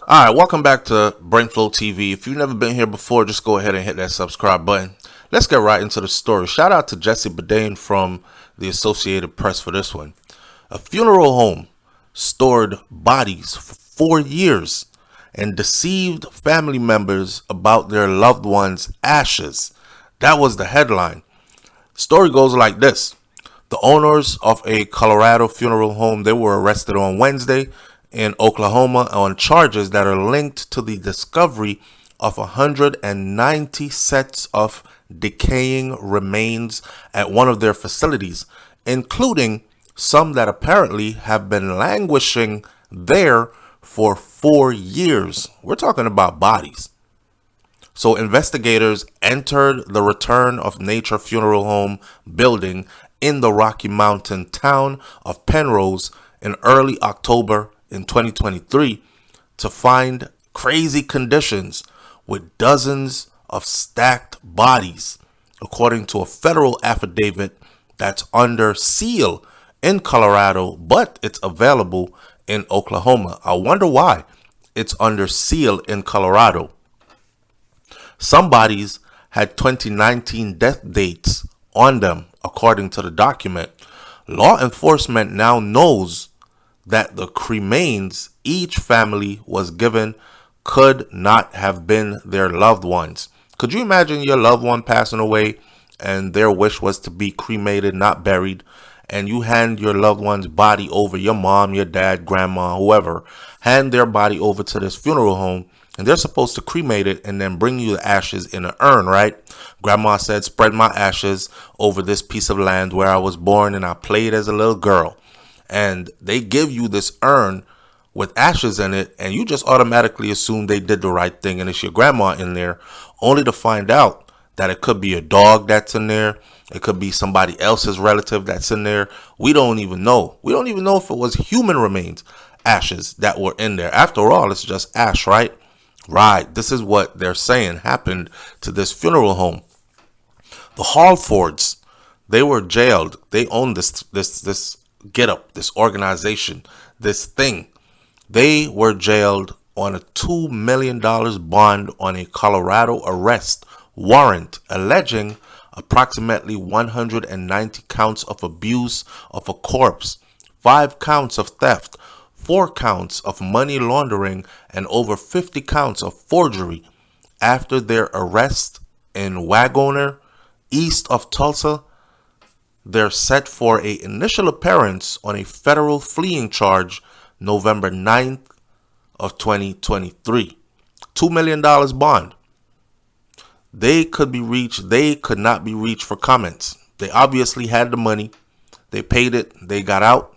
All right, welcome back to BrainFLoTv. If you've never been here before, just go ahead and hit that subscribe button. Let's get right into the story. Shout out to Jesse Bourdain from the Associated Press for this one. A funeral home stored bodies for 4 years and deceived family members about their loved ones' ashes. That was the headline. Story goes like this. The owners of a Colorado funeral home, they were arrested on Wednesday in Oklahoma on charges that are linked to the discovery of 190 sets of decaying remains at one of their facilities, including some that apparently have been languishing there for 4 years. We're talking about bodies. So investigators entered the Return of Nature Funeral Home building in the Rocky Mountain town of Penrose in early October in 2023 to find crazy conditions with dozens of stacked bodies, according to a federal affidavit that's under seal in Colorado, but it's available in Oklahoma. I wonder why it's under seal in Colorado. Some bodies had 2019 death dates on them, according to the document. Law enforcement now knows that the cremains each family was given could not have been their loved ones. Could you imagine your loved one passing away and their wish was to be cremated, not buried, and you hand your loved one's body over, your mom, your dad, grandma, whoever, hand their body over to this funeral home, and they're supposed to cremate it and then bring you the ashes in an urn, right? Grandma said, spread my ashes over this piece of land where I was born and I played as a little girl. And they give you this urn with ashes in it, and you just automatically assume they did the right thing and it's your grandma in there, only to find out that it could be a dog that's in there. It could be somebody else's relative that's in there. We don't even know. We don't even know if it was human remains, ashes that were in there. After all, it's just ash, right? Right. This is what they're saying happened to this funeral home. The Hallfords, they were jailed. They owned this get up, this organization, this thing. They were jailed on a $2 million bond on a Colorado arrest warrant alleging approximately 190 counts of abuse of a corpse, 5 counts of theft, 4 counts of money laundering, and over 50 counts of forgery after their arrest in Wagoner, east of Tulsa. They're set for an initial appearance on a federal fleeing charge November 9th of 2023. $2 million bond. They could not be reached for comments. They obviously had the money. They paid it. They got out.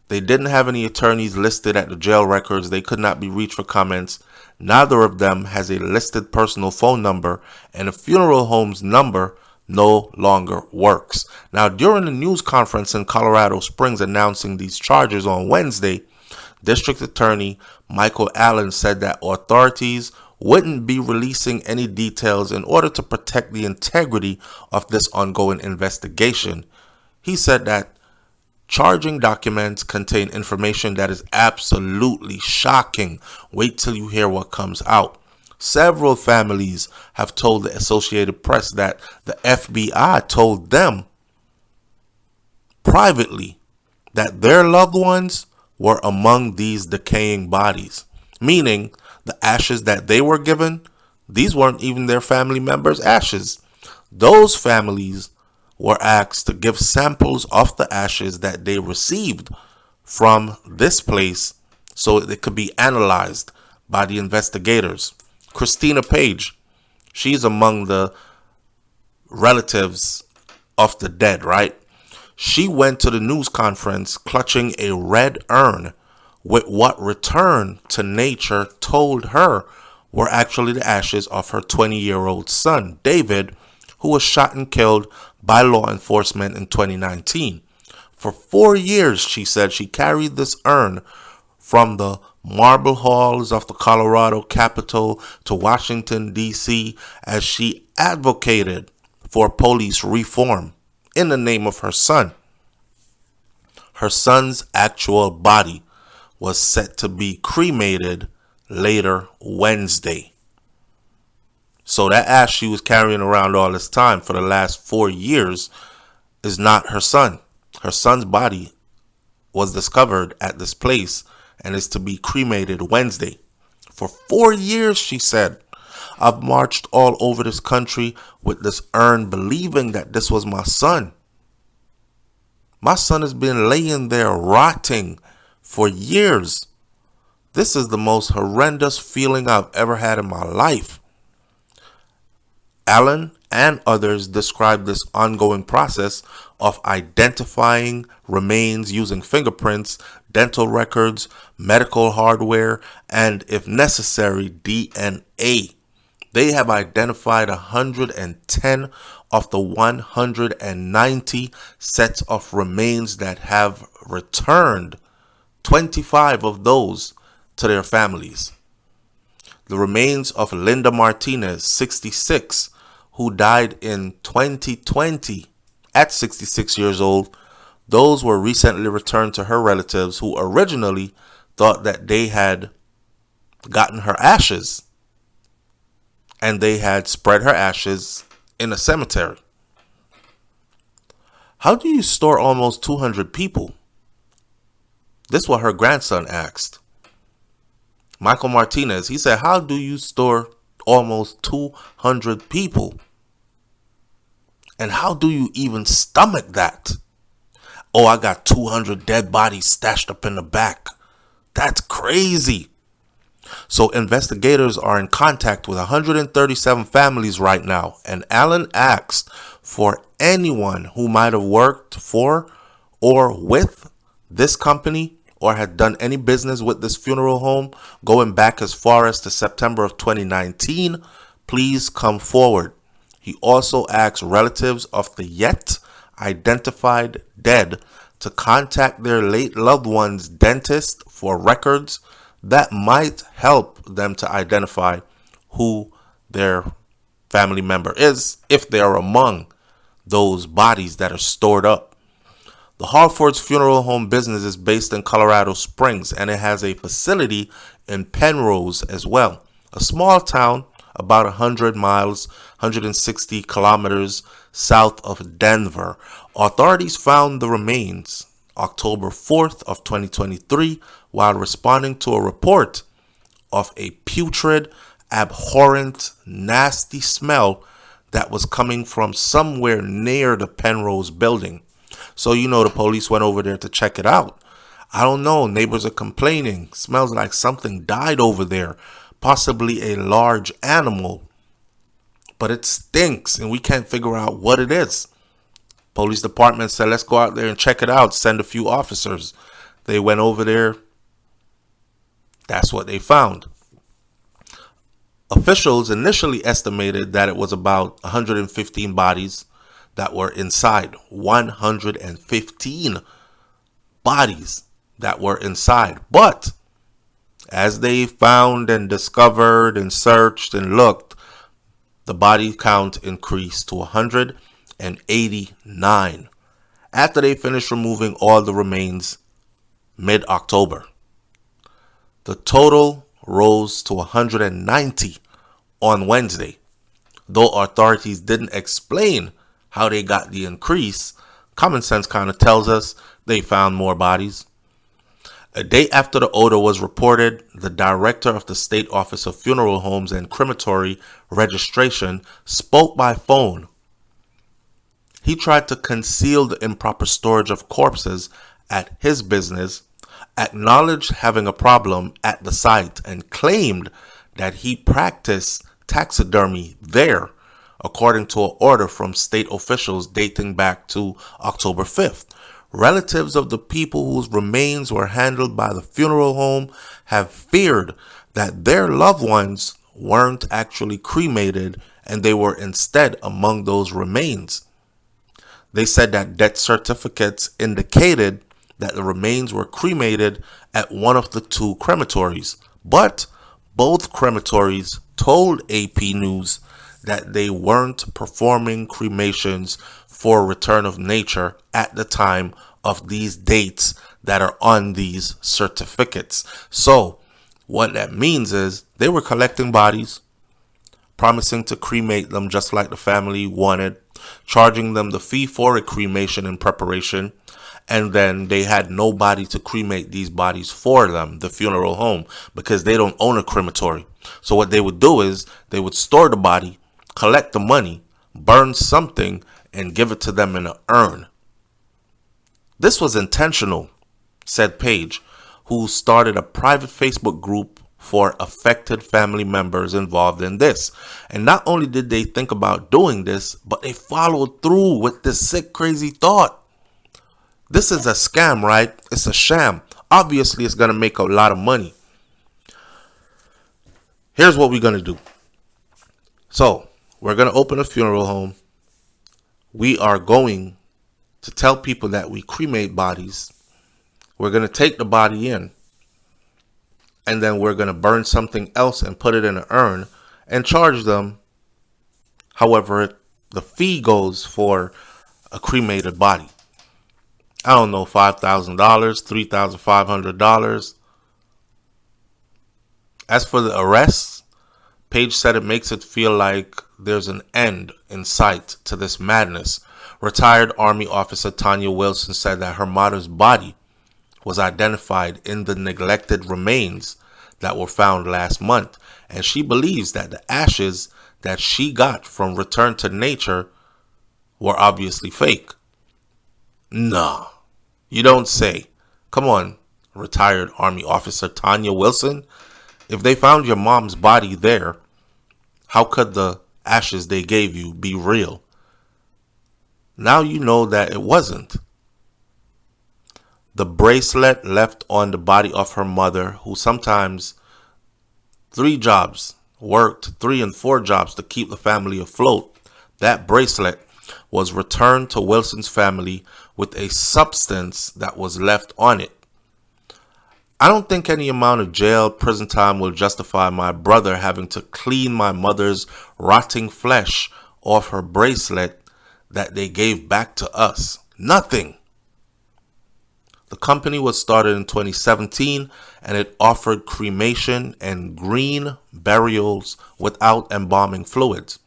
They didn't have any attorneys listed at the jail records. They could not be reached for comments. Neither of them has a listed personal phone number, and the funeral home's number no longer works. Now, during the news conference in Colorado Springs announcing these charges on Wednesday, District Attorney Michael Allen said that authorities wouldn't be releasing any details in order to protect the integrity of this ongoing investigation. He said that charging documents contain information that is absolutely shocking. Wait till you hear what comes out. Several families have told the Associated Press that the FBI told them privately that their loved ones were among these decaying bodies, meaning the ashes that they were given, these weren't even their family members' ashes. Those families were asked to give samples of the ashes that they received from this place so it could be analyzed by the investigators. Christina Page, she's among the relatives of the dead, right? She went to the news conference clutching a red urn with what Return to Nature told her were actually the ashes of her 20-year-old son, David, who was shot and killed by law enforcement in 2019. For 4 years, she said, she carried this urn from the marble halls of the Colorado Capitol to Washington, D.C., as she advocated for police reform in the name of her son. Her son's actual body was set to be cremated later Wednesday. So that ash she was carrying around all this time for the last 4 years is not her son. Her son's body was discovered at this place and is to be cremated Wednesday. For 4 years, she said, I've marched all over this country with this urn, believing that this was my son. My son has been laying there rotting for years. This is the most horrendous feeling I've ever had in my life. Allen and others described this ongoing process of identifying remains using fingerprints, dental records, medical hardware, and, if necessary, DNA. They have identified 110 of the 190 sets of remains that have returned 25 of those to their families. The remains of Linda Martinez, 66, who died in 2020 at 66 years old, those were recently returned to her relatives who originally thought that they had gotten her ashes and they had spread her ashes in a cemetery. How do you store almost 200 people? This is what her grandson asked. Michael Martinez, he said, how do you store almost 200 people? And how do you even stomach that? Oh, I got 200 dead bodies stashed up in the back. That's crazy. So investigators are in contact with 137 families right now. And Allen asked for anyone who might have worked for or with this company or had done any business with this funeral home going back as far as to September of 2019, please come forward. He also asked relatives of the yet identified dead to contact their late loved one's dentist for records that might help them to identify who their family member is if they are among those bodies that are stored up. The Harford's funeral home business is based in Colorado Springs, and it has a facility in Penrose as well, a small town about 100 miles, 160 kilometers south of Denver. Authorities found the remains October 4th of 2023 while responding to a report of a putrid, abhorrent, nasty smell that was coming from somewhere near the Penrose building. So, the police went over there to check it out. I don't know. Neighbors are complaining. Smells like something died over there. Possibly a large animal. But it stinks and we can't figure out what it is. Police department said, let's go out there and check it out. Send a few officers. They went over there. That's what they found. Officials initially estimated that it was about 115 bodies that were inside. 115 bodies that were inside. But as they found and discovered and searched and looked, the body count increased to 189 after they finished removing all the remains mid-October. The total rose to 190 on Wednesday. Though authorities didn't explain how they got the increase, common sense kind of tells us they found more bodies. A day after the odor was reported, the director of the State Office of Funeral Homes and Crematory Registration spoke by phone. He tried to conceal the improper storage of corpses at his business, acknowledged having a problem at the site, and claimed that he practiced taxidermy there, according to an order from state officials dating back to October 5th. Relatives of the people whose remains were handled by the funeral home have feared that their loved ones weren't actually cremated and they were instead among those remains. They said that death certificates indicated that the remains were cremated at one of the two crematories, but both crematories told AP News that they weren't performing cremations for return of nature at the time of these dates that are on these certificates. So What that means is they were collecting bodies, promising to cremate them just like the family wanted, charging them the fee for a cremation in preparation, and then they had nobody to cremate these bodies for them, the funeral home, because they don't own a crematory. So what they would do is they would store the body, collect the money, burn something, and give it to them in an urn. This was intentional, said Paige, who started a private Facebook group for affected family members involved in this. And not only did they think about doing this, but they followed through with this sick, crazy thought. This is a scam, right? It's a sham. Obviously, it's going to make a lot of money. Here's what we're going to do. So, we're going to open a funeral home. We are going to tell people that we cremate bodies. We're going to take the body in. And then we're going to burn something else and put it in an urn and charge them however the fee goes for a cremated body. I don't know, $5,000, $3,500. As for the arrests, Paige said it makes it feel like there's an end in sight to this madness. Retired Army officer Tanya Wilson said that her mother's body was identified in the neglected remains that were found last month, and she believes that the ashes that she got from Return to Nature were obviously fake. Nah, you don't say. Come on, retired Army officer Tanya Wilson. If they found your mom's body there, how could the ashes they gave you be real? Now you know that it wasn't. The bracelet left on the body of her mother, who sometimes worked 3 and 4 jobs to keep the family afloat. That bracelet was returned to Wilson's family with a substance that was left on it. I don't think any amount of jail, prison time will justify my brother having to clean my mother's rotting flesh off her bracelet that they gave back to us. Nothing. The company was started in 2017 and it offered cremation and green burials without embalming fluids.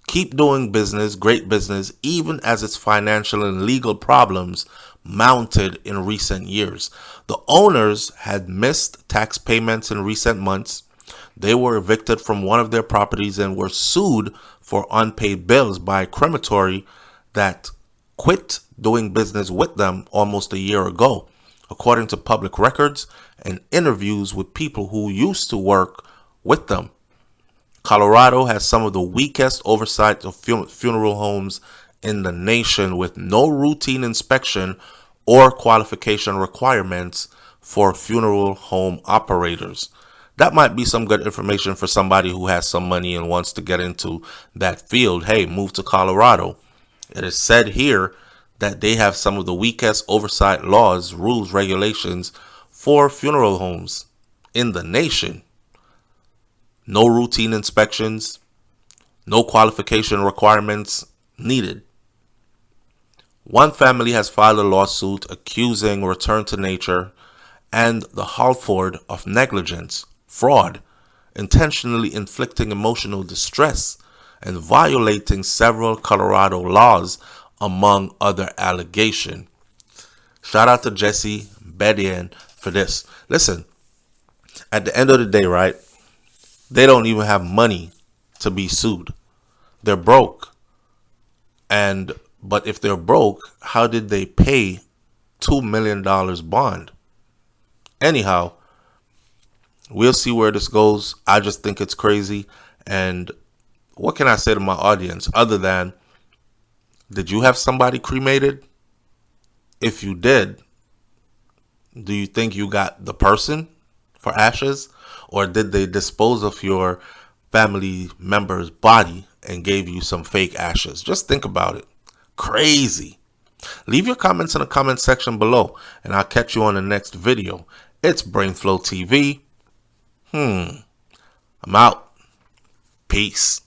Keep doing business, great business, even as its financial and legal problems mounted in recent years. The owners had missed tax payments in recent months. They were evicted from one of their properties and were sued for unpaid bills by a crematory that quit doing business with them almost a year ago, according to public records and interviews with people who used to work with them. Colorado has some of the weakest oversight of funeral homes in the nation, with no routine inspection or qualification requirements for funeral home operators. That might be some good information for somebody who has some money and wants to get into that field. Hey, move to Colorado. It is said here that they have some of the weakest oversight laws, rules, regulations for funeral homes in the nation. No routine inspections, no qualification requirements needed. One family has filed a lawsuit accusing Return to Nature and the Halford of negligence, fraud, intentionally inflicting emotional distress, and violating several Colorado laws, among other allegations. Shout out to Jesse Bedian for this. Listen, at the end of the day, right, they don't even have money to be sued. They're broke. But if they're broke, how did they pay $2 million bond? Anyhow, we'll see where this goes. I just think it's crazy. And what can I say to my audience other than, did you have somebody cremated? If you did, do you think you got the person for ashes? Or did they dispose of your family member's body and gave you some fake ashes? Just think about it. Crazy. Leave your comments in the comment section below, and I'll catch you on the next video. It's BrainFLoTv. I'm out. Peace.